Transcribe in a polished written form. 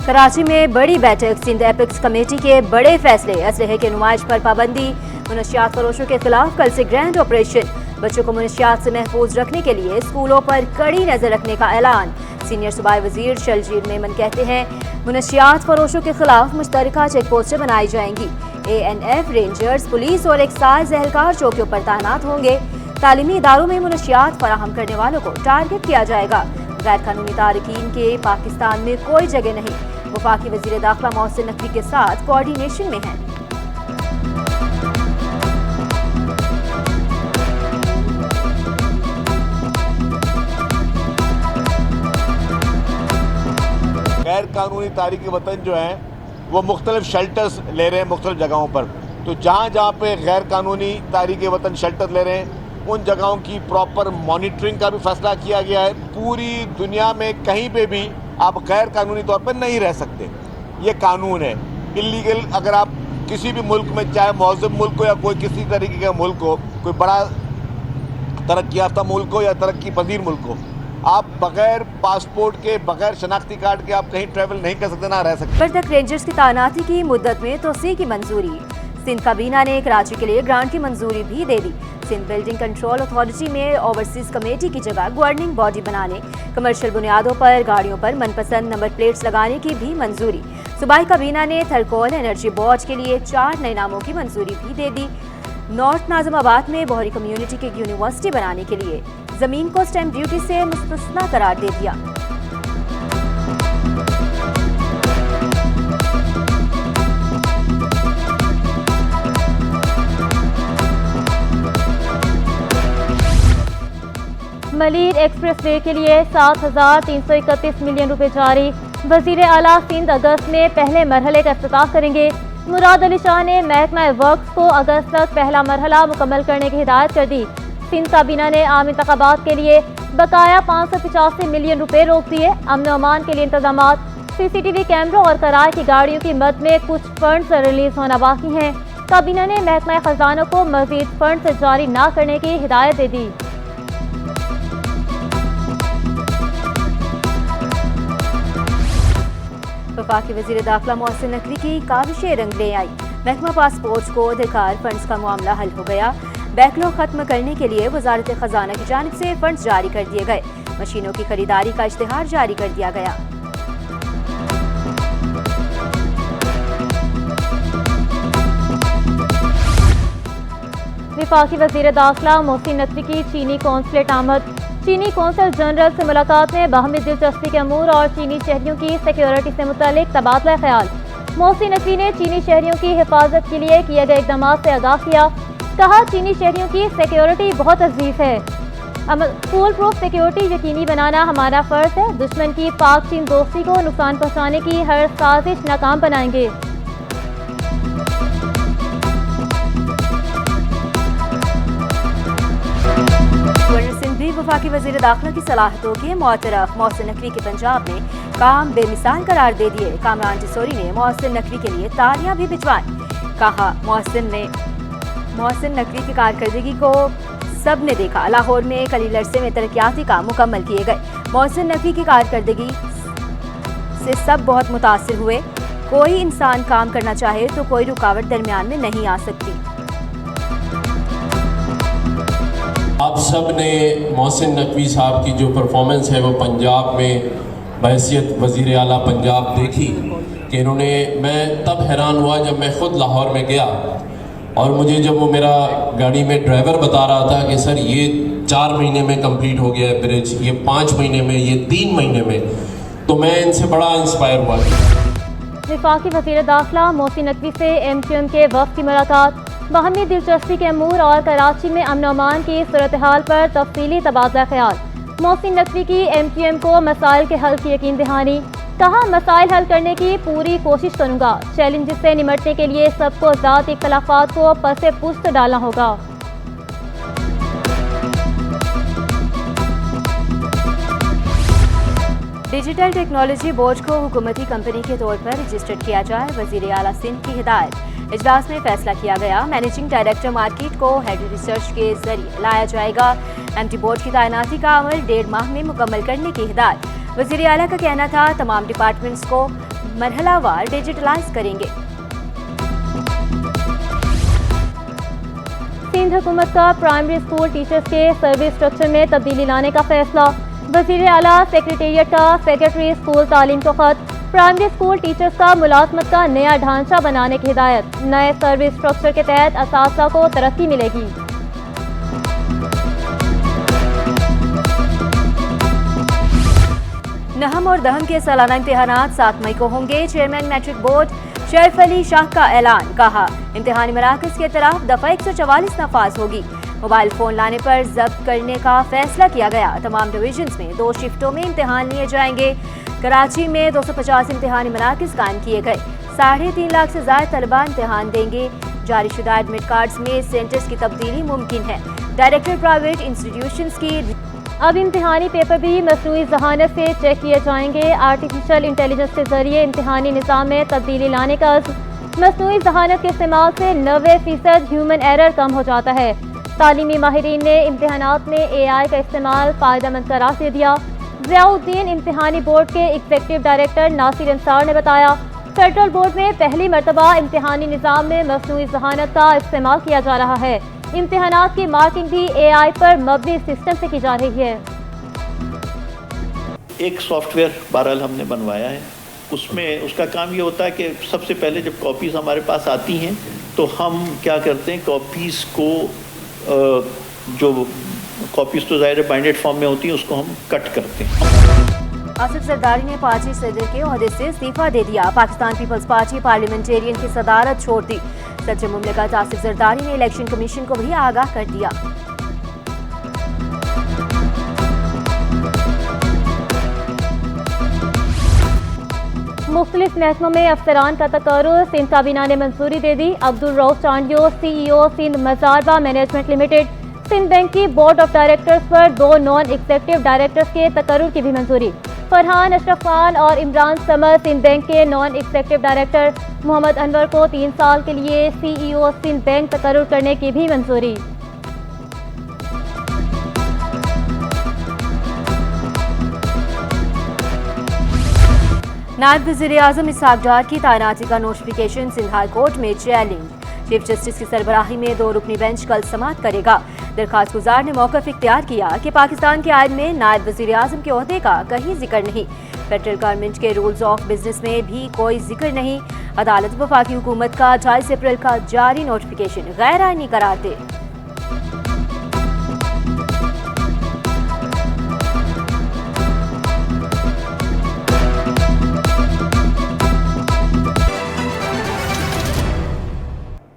कराची में बड़ी बैठक, सिंध एपिक्स कमेटी के बड़े फैसले, असलहे की नुमाइश पर पाबंदी, मुनशियात फरोशों के खिलाफ कल से ग्रैंड ऑपरेशन, बच्चों को मुनशियात से महफूज रखने के लिए स्कूलों पर कड़ी नजर रखने का ऐलान। सीनियर सूबाई वजीर शलजीर मेमन कहते हैं मुनशियात फरोशों के खिलाफ मुश्तरका चेक पोस्टें बनाई जाएंगी। ANF, रेंजर्स, पुलिस और एक्साइज एहलकार चौकियों पर तैनात होंगे। तालीमी इदारों में मुनशियात फराहम करने वालों को टारगेट किया जाएगा। गैर कानूनी तारकीन के पाकिस्तान में कोई जगह नहीं। वफाकी वजीर दाखिला मोहसिन नकवी के साथ कोऑर्डिनेशन में है। गैर कानूनी तारीकी वतन जो हैं वो मुख्तलिफ शेल्टर्स ले रहे हैं मुख्तलिफ जगहों पर। तो जहाँ जहाँ पे गैर कानूनी तारीकी वतन शेल्टर ले रहे हैं उन जगहों की प्रॉपर मॉनिटरिंग का भी फैसला किया गया है। पूरी दुनिया में कहीं पे भी आप गैर कानूनी तौर पर नहीं रह सकते, ये कानून है। इलीगल अगर आप किसी भी मुल्क में, चाहे मौजूद मुल्क हो या कोई किसी तरीके का मुल्क हो, कोई बड़ा तरक्की याफ्ता मुल्क हो या तरक्की पजीर मुल्क हो, आप बगैर पासपोर्ट के, बगैर शनाख्ती कार्ड के आप कहीं ट्रैवल नहीं कर सकते, ना रह सकते। बर्दक रेंजर्स की तैनाती की मुद्दत में तोसी की मंजूरी, सिंध काबीना ने कराची के लिए ग्रांट की मंजूरी भी दे दी। सिंध बिल्डिंग कंट्रोल अथॉरिटी में ओवरसीज कमेटी की जगह गवर्निंग बॉडी बनाने, कमर्शियल बुनियादों पर गाड़ियों पर मनपसंद नंबर प्लेट्स लगाने की भी मंजूरी। सूबाई काबीना ने थरकोल एनर्जी बोर्ड के लिए 4 नए नामों की मंजूरी भी दे दी। नॉर्थ नाज़िमाबाद में बोहरी कम्युनिटी की यूनिवर्सिटी बनाने के लिए जमीन को स्टैम्प ड्यूटी से मुस्तस्ना करार दे दिया। मलीर एक्सप्रेस वे के लिए 7,331 मिलियन रुपए जारी। वजीर आला सिंध अगस्त में पहले मरहले का इफ्तिताह करेंगे। मुराद अली शाह ने महकमा वर्क्स को अगस्त तक पहला मरहला मुकम्मल करने की हिदायत कर दी। सिंध काबीना ने आम इंतखाबात के लिए बकाया 585 मिलियन रुपए रोक दिए। अमन अमान के लिए इंतजामात, CCTV कैमरों और किराए की गाड़ियों की मद में कुछ फंड्स रिलीज होना बाकी हैं। काबीना ने महकमा खजाना को मजीद फंड जारी न करने की हिदायत दे दी। वफाकी वजीर दाखिला मोहसिन नकवी की काविशें रंग ले आई। महकमा पासपोर्ट को अधिकार फंड्स का मामला हल हो गया। बैकलॉग खत्म करने के लिए वजारत खजाना की जानिब से फंड्स जारी कर दिए गए। मशीनों की खरीदारी का इश्तिहार जारी कर दिया गया। वफाकी वजीर दाखिला मोहसिन नकवी की चीनी कौंसलेट आमद। चीनी कौंसल जनरल से मुलाकात में बाहमी दिलचस्पी के अमूर और चीनी शहरियों की सिक्योरिटी से मुतालिक तबादला ख्याल। मोहसिन नकवी ने चीनी शहरियों की हिफाजत के लिए किए गए इक़दाम से आगाह किया। कहा चीनी शहरियों की सिक्योरिटी बहुत अजीज है। फूल प्रूफ सिक्योरिटी यकीनी बनाना हमारा फ़र्ज है। दुश्मन की पाक चीन दोस्ती को नुकसान पहुँचाने की हर साजिश नाकाम बनाएंगे। वफाकी वजीर दाखिला की सलाहियतों के मुअतरफ मोहसिन नकवी के पंजाब में काम बेमिसाल करार दे दिए। कामरान जिसोरी ने मोहसिन नकवी के लिए तालियां भी भिजवाई। कहा मोहसिन नकवी की कारकर्दगी को सब ने देखा। लाहौर में कलील अरसे में तरक्याती काम मुकम्मल किए गए। मोहसिन नकवी की कारकर्दगी से सब बहुत मुतासिर हुए। कोई इंसान काम करना चाहे तो कोई रुकावट दरमियान में नहीं आ सकती। आप सब ने मोहसिन नकवी साहब की जो परफॉर्मेंस है वो पंजाब में बहैसियत वज़ीर आला पंजाब देखी कि इन्होंने, मैं तब हैरान हुआ जब मैं ख़ुद लाहौर में गया और मुझे जब वो मेरा गाड़ी में ड्राइवर बता रहा था कि सर ये 4 महीने में कंप्लीट हो गया है ब्रिज, ये 5 महीने में, ये 3 महीने में, तो मैं इनसे बड़ा इंस्पायर हुआ। वफाकी वज़ीर दाखिला मोहसिन नकवी से MQM के वफ़द की मुलाकात। बाहमी दिलचस्पी के अमूर और कराची में अमन अमान की सूरत हाल पर तफसीली तबादला ख्याल। मोहसिन नकवी की MQM को मसाइल के हल की यकीन दहानी। कहा मसाइल हल करने की पूरी कोशिश करूँगा। चैलेंजेस से निमटने के लिए सबको ज़ाती इख्तलाफात को पसे पुस्त डालना होगा। डिजिटल टेक्नोलॉजी बोर्ड को हुकूमती कंपनी के तौर पर रजिस्टर्ड किया जाए। वज़ीर आला सिंध की हिदायत। इजलास में फैसला किया गया। मैनेजिंग डायरेक्टर मार्केट को हेड रिसर्च के जरिए लाया जाएगा। MT बोर्ड की तैनाती का अमल 1.5 माह में मुकम्मल करने की हिदायत। वज़ीर आला का कहना था तमाम डिपार्टमेंट्स को मरहला वार डिजिटलाइज करेंगे। सिंध हुकूमत का प्राइमरी स्कूल टीचर्स के सर्विस स्ट्रक्चर में तब्दीली लाने का फैसला। वज़ीर आला सेक्रेटेरिएट का सेक्रेटरी स्कूल तालीम को खत। प्राइमरी स्कूल टीचर्स का मुलाजमत का नया ढांचा बनाने की हिदायत। नए सर्विस स्ट्रक्चर के तहत असातिज़ा को तरक्की मिलेगी। नहम और दहम के सालाना इम्तिहानात 7 मई को होंगे। चेयरमैन मैट्रिक बोर्ड शरीफ अली शाह का ऐलान। कहा, इम्तिहानी मराकज़ के तरफ दफ़ा 144 नफाज होगी। मोबाइल फ़ोन लाने पर जब्त करने का फैसला किया गया। तमाम डिवीजन्स में 2 शिफ्टों में इम्तिहान लिए जाएंगे। कराची में 250 इम्तिहानी मराकज़ कायम किए गए। 3.5 लाख से ज़्यादा तलबा इम्तिहान देंगे। जारी शुदा एडमिट कार्ड्स में सेंटर्स की तब्दीली मुमकिन है। डायरेक्टर प्राइवेट इंस्टीट्यूशंस की अब इम्तिहानी पेपर भी मसनूई ज़हानत से चेक किए जाएंगे। आर्टिफिशियल इंटेलिजेंस के जरिए इम्तिहानी निज़ाम में तब्दीली लाने का मसनूई ज़हानत के इस्तेमाल से 90% ह्यूमन एरर कम हो जाता है। तालीमी माहिरीन ने इम्तिहानात में AI का इस्तेमाल फ़ायदेमंद करार दे दिया। ज़ियाउद्दीन इम्तिहानी बोर्ड के एग्जीक्यूटिव डायरेक्टर नासिर अंसार ने बताया, फेडरल बोर्ड में पहली मरतबा इम्तिहानी निज़ाम में मसनूई ज़हानत का इस्तेमाल किया जा रहा है। इम्तिहानात की मार्किंग भी AI पर मबनी सिस्टम से की जा रही है। एक सॉफ्टवेयर बहरहाल हमने बनवाया है। उसमें उसका काम ये होता है कि सबसे पहले जब कॉपीज़ हमारे पास आती हैं तो हम क्या करते हैं, कॉपीज़ को जो कॉपीज़ तो ज़ाहिर बाइंडेड फॉर्म में होती हैं उसको हम कट करते हैं। आसिफ जरदारी ने पार्टी सदर के ओहदे से इस्तीफा दे दिया। पाकिस्तान पीपल्स पार्टी पार्लियामेंटेरियन की सदारत छोड़ दी। सदर मुमलिकत आसिफ जरदारी ने इलेक्शन कमीशन को भी आगाह कर दिया। मुख्तलिफ महकमों में अफसरान का तकर्रुर। सिंध काबीना ने मंजूरी दे दी। Abdul Rauf Chandio CEO Sindh Modaraba management limited. Sindh bank की बोर्ड ऑफ डायरेक्टर्स पर 2 नॉन एग्जीक्यूटिव डायरेक्टर्स के तकर्रुर की भी मंजूरी। फरहान अशरफ खान और इमरान समद सिंध बैंक के non executive director. Mohammad Anwar को 3 साल के लिए CEO सिंध बैंक तकर्रुर करने की भी मंजूरी। नायब वज़ीर-ए-आज़म इसहाक डार की तैनाती का नोटिफिकेशन सिंध हाई कोर्ट में चैलेंज। चीफ जस्टिस की सरबराही में 2 रुकनी बेंच कल समाअत करेगा। दरखास्त गुजार ने मौक़िफ़ इख्तियार किया कि पाकिस्तान के आइन में नायब वज़ीर-ए-आज़म के ओहदे का कहीं जिक्र नहीं। फेडरल गवर्नमेंट के रूल्स ऑफ बिजनेस में भी कोई जिक्र नहीं। अदालत वफाकी हुकूमत का 28 अप्रैल का जारी नोटिफिकेशन गैर आइनी करार दे।